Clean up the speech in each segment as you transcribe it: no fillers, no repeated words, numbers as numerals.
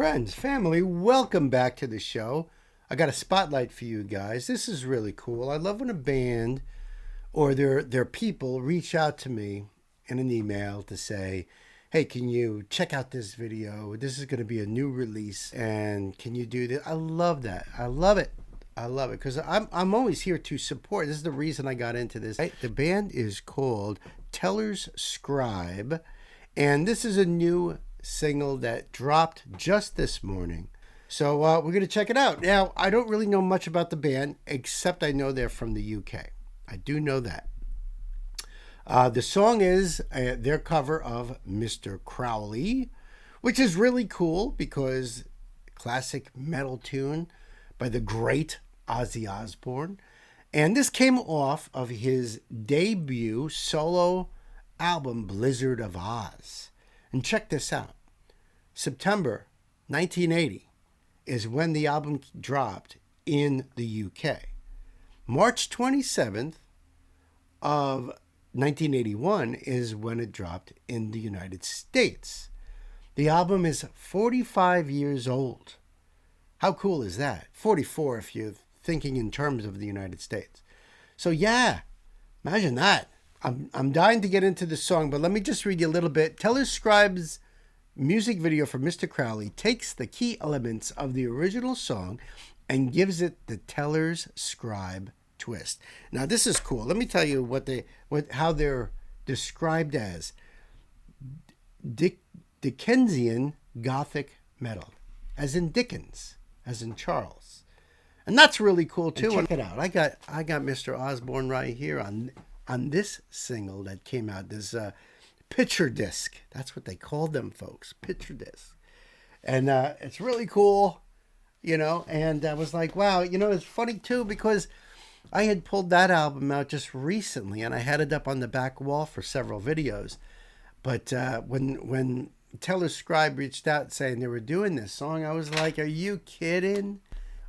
Friends, family, welcome back to the show. I got a spotlight for you guys. This is really cool. I love when a band or their people reach out to me in an email to say, hey, can you check out this video? This is going to be a new release, and can you do this? I love that. I love it. I love it because I'm always here to support. This is the reason I got into this. The band is called Teller's Scribe, and this is a new single that dropped just this morning. So we're going to check it out. Now, I don't really know much about the band, except I know they're from the UK. I do know that. The song is their cover of Mr. Crowley, which is really cool because classic metal tune by the great Ozzy Osbourne. And this came off of his debut solo album, Blizzard of Oz. And check this out. September 1980 is when the album dropped in the UK. March 27th of 1981 is when it dropped in the United States. The album is 45 years old. How cool is that? 44 if you're thinking in terms of the United States. So yeah, imagine that. I'm dying to get into the song, but let me just read you a little bit. Teller's Scribe's music video for Mr. Crowley takes the key elements of the original song and gives it the Teller's Scribe twist. Now this is cool. Let me tell you how they're described as Dickensian Gothic metal, as in Dickens, as in Charles, and that's really cool too. And check it out. I got Mr. Osbourne right here on this single that came out. This picture disc. That's what they called them, folks. Picture disc, and it's really cool, And I was like, wow, it's funny too because I had pulled that album out just recently, and I had it up on the back wall for several videos. But when Teller's Scribe reached out saying they were doing this song, I was like, are you kidding?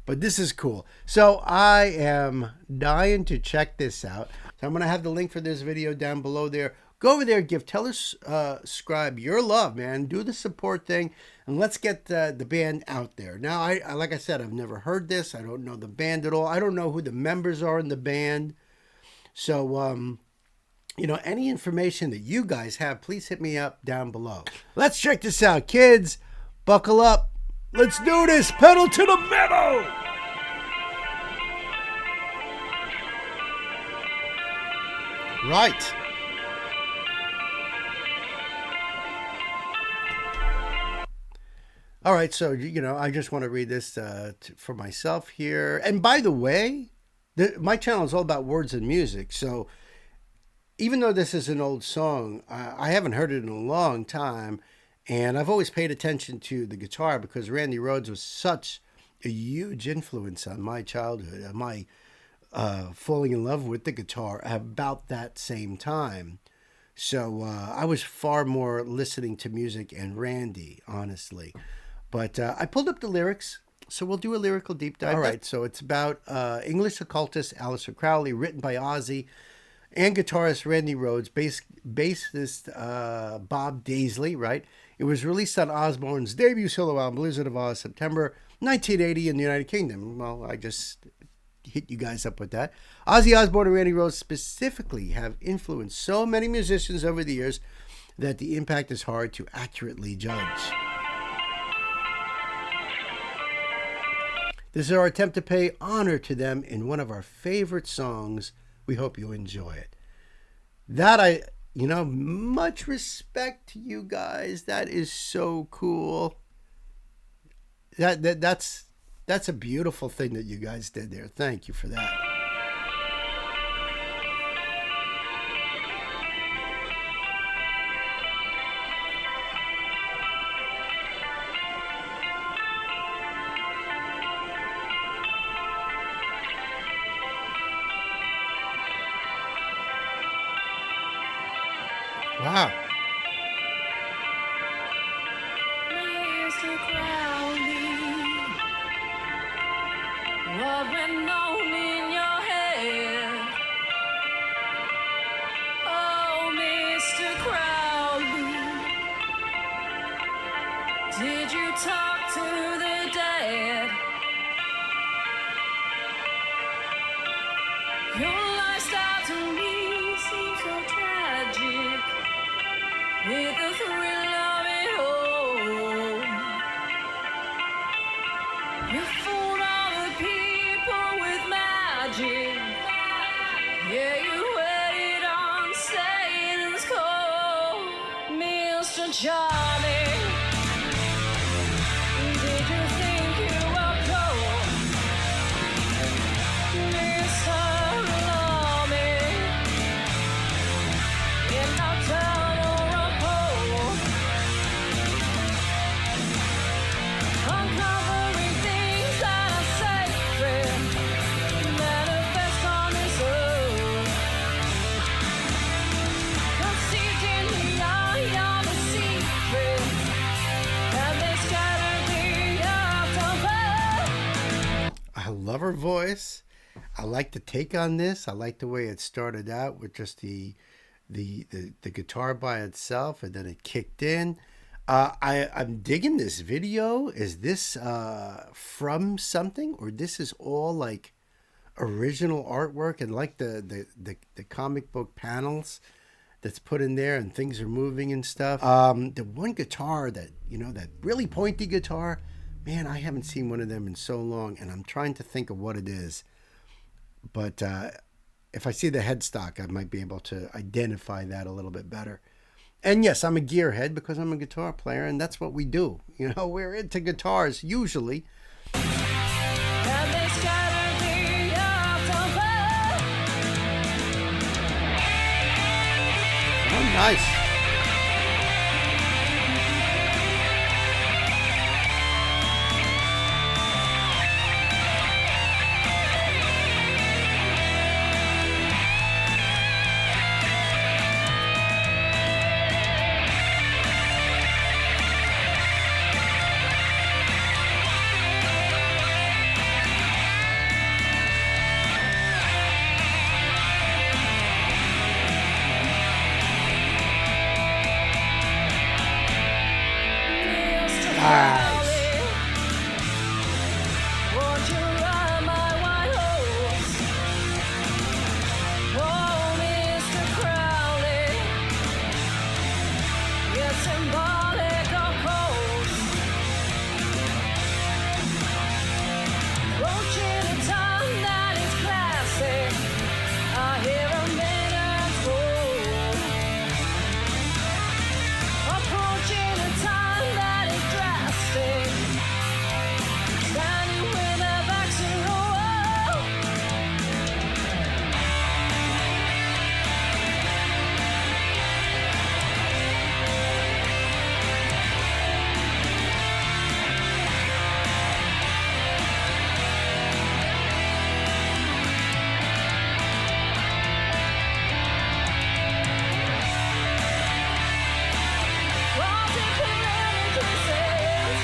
But this is cool. So I am dying to check this out. So I'm going to have the link for this video down below there. Go over there, give Teller's Scribe your love, man. Do the support thing, and let's get the band out there. Now, I like I said, I've never heard this. I don't know the band at all. I don't know who the members are in the band. So, any information that you guys have, please hit me up down below. Let's check this out, kids. Buckle up. Let's do this. Pedal to the metal. Right. All right, so, I just want to read this for myself here. And by the way, my channel is all about words and music. So even though this is an old song, I haven't heard it in a long time. And I've always paid attention to the guitar because Randy Rhoads was such a huge influence on my childhood, and my falling in love with the guitar about that same time. So I was far more listening to music and Randy, honestly. But I pulled up the lyrics, so we'll do a lyrical deep dive. All right, so it's about English occultist Aleister Crowley, written by Ozzy, and guitarist Randy Rhoads, bassist Bob Daisley, right? It was released on Osbourne's debut solo album, Blizzard of Oz, September 1980 in the United Kingdom. Well, I just hit you guys up with that. Ozzy Osbourne and Randy Rhoads specifically have influenced so many musicians over the years that the impact is hard to accurately judge. This is our attempt to pay honor to them in one of our favorite songs. We hope you enjoy it. Much respect to you guys. That is so cool. That's a beautiful thing that you guys did there. Thank you for that. Wow. Mr. Crowley, what went on in your head? Oh, Mr. Crowley, did you talk to the dead. Your lifestyle to me seems so tragic, with the thrill of it all. You fooled all the people with magic. Yeah, you waited on Satan's call, Mr. Charming. Did you think you were cold, Mr. Alarming? In nocturnal repose, uncovering things that are sacred, manifest on this earth. Conceived in the eye of a secret, and they scattered the aftermath. I love her voice. I like the take on this. I like the way it started out with just the guitar by itself, and then it kicked in. I'm digging this video. Is this from something, or this is all like original artwork and like the comic book panels that's put in there and things are moving and stuff? The one guitar that that really pointy guitar, man, I haven't seen one of them in so long, and I'm trying to think of what it is. But if I see the headstock, I might be able to identify that a little bit better. And yes, I'm a gearhead because I'm a guitar player, and that's what we do. We're into guitars usually. And they scattered the aftermath. Oh, nice. Mr. Nice. Crowley, won't you ride my white horse? Oh, Mr. Crowley, you're symbolic of course. Approaching a time that is classic, I hear a minute's roll. Approaching a time that is drastic, standing with their backs to the wall. Articulating kisses,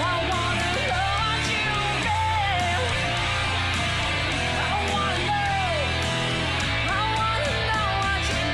I wanna know what you feel. I wanna know what you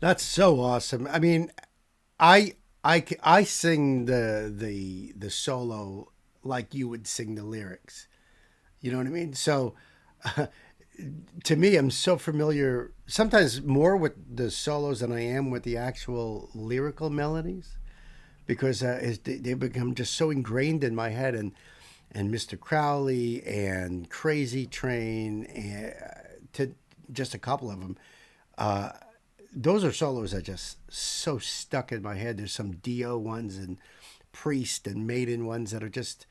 That's so awesome. I mean, I sing the solo like you would sing the lyrics. You know what I mean? So to me, I'm so familiar, sometimes more with the solos than I am with the actual lyrical melodies. because they become just so ingrained in my head. And Mr. Crowley and Crazy Train, and to just a couple of them. Those are solos that just so stuck in my head. There's some Dio ones and Priest and Maiden ones that are just,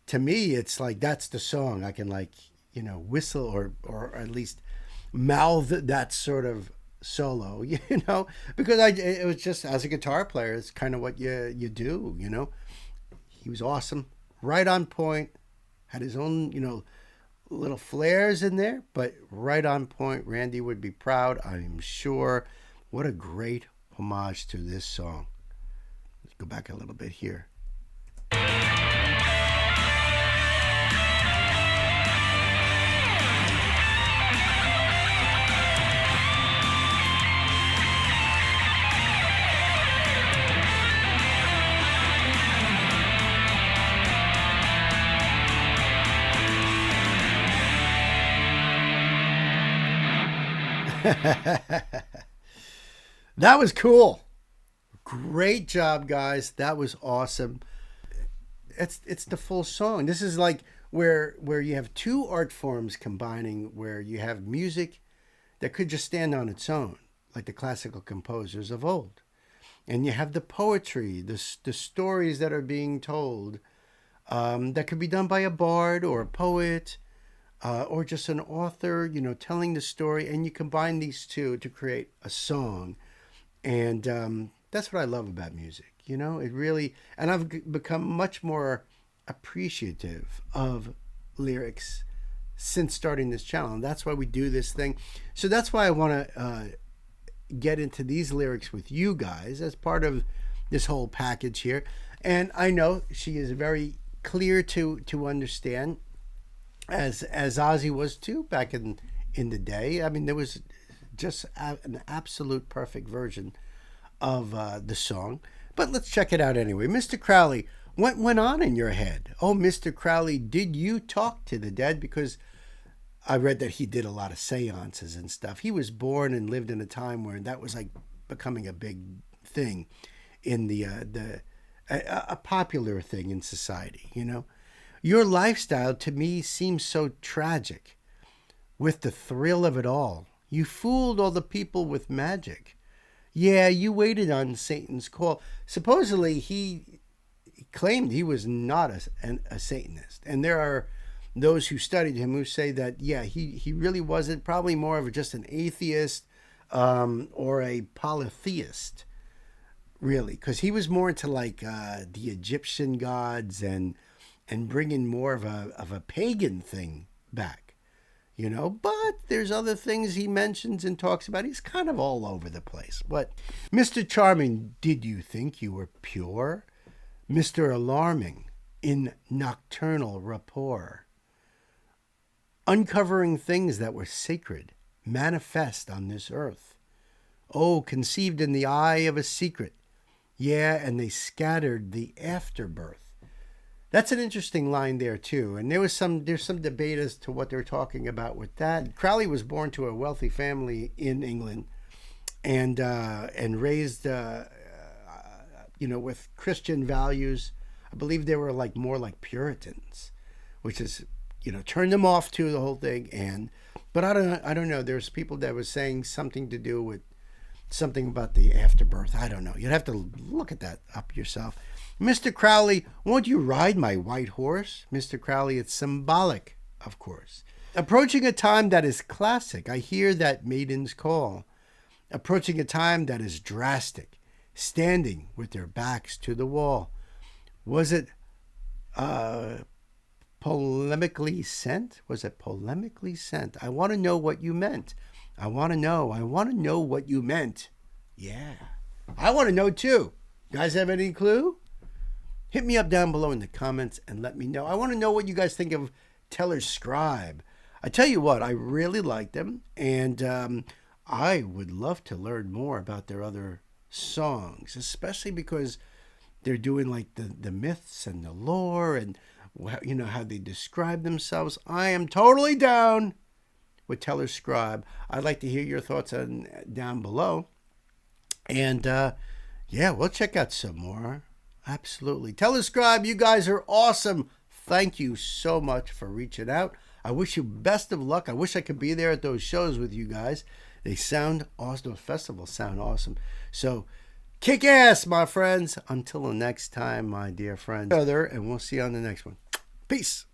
to me, it's like that's the song. I can whistle or at least mouth that sort of solo, because it was just, as a guitar player, it's kind of what you do. He was awesome, right on point, had his own, little flares in there, but right on point. Randy would be proud, I'm sure. What a great homage to this song. Let's go back a little bit here. That was cool. Great job, guys. That was awesome. It's the full song. This is like where you have two art forms combining, where you have music that could just stand on its own, like the classical composers of old, and you have the poetry, the stories that are being told, that could be done by a bard or a poet, or just an author, telling the story, and you combine these two to create a song. And that's what I love about music. It really, and I've become much more appreciative of lyrics since starting this channel. And that's why we do this thing. So that's why I want to get into these lyrics with you guys as part of this whole package here. And I know she is very clear to understand, as Ozzy was too back in the day. I mean, there was just an absolute perfect version of the song. But let's check it out anyway. Mr. Crowley, what went on in your head? Oh, Mr. Crowley, did you talk to the dead? Because I read that he did a lot of seances and stuff. He was born and lived in a time where that was like becoming a big thing in a popular thing in society, Your lifestyle to me seems so tragic. With the thrill of it all, you fooled all the people with magic. Yeah, you waited on Satan's call. Supposedly, he claimed he was not a Satanist. And there are those who studied him who say that, yeah, he really wasn't. Probably more of just an atheist, or a polytheist, really. Because he was more into like the Egyptian gods and bringing more of a pagan thing back. But there's other things he mentions and talks about. He's kind of all over the place. But, Mr. Charming, did you think you were pure? Mr. Alarming, in nocturnal rapport, uncovering things that were sacred, manifest on this earth. Oh, conceived in the eye of a secret. Yeah, and they scattered the afterbirth. That's an interesting line there too, and there's some debate as to what they're talking about with that. Crowley was born to a wealthy family in England, and raised, with Christian values. I believe they were more like Puritans, which is, turned them off to the whole thing. But I don't know. There's people that was saying something to do with something about the afterbirth. I don't know. You'd have to look at that up yourself. Mr. Crowley, won't you ride my white horse? Mr. Crowley, it's symbolic, of course. Approaching a time that is classic, I hear that maiden's call. Approaching a time that is drastic, standing with their backs to the wall. Was it polemically sent? Was it polemically sent? I want to know what you meant. I want to know what you meant. Yeah, I want to know too. You guys have any clue? Hit me up down below in the comments and let me know. I want to know what you guys think of Teller's Scribe. I tell you what, I really like them, and I would love to learn more about their other songs, especially because they're doing like the myths and the lore and how they describe themselves. I am totally down with Teller's Scribe. I'd like to hear your thoughts down below. And yeah, we'll check out some more Absolutely. Tell the Scribe, you guys are awesome. Thank you so much for reaching out. I wish you best of luck. I wish I could be there at those shows with you guys. They sound awesome. Those festivals sound awesome. So kick ass, my friends. Until the next time, my dear friends. And we'll see you on the next one. Peace.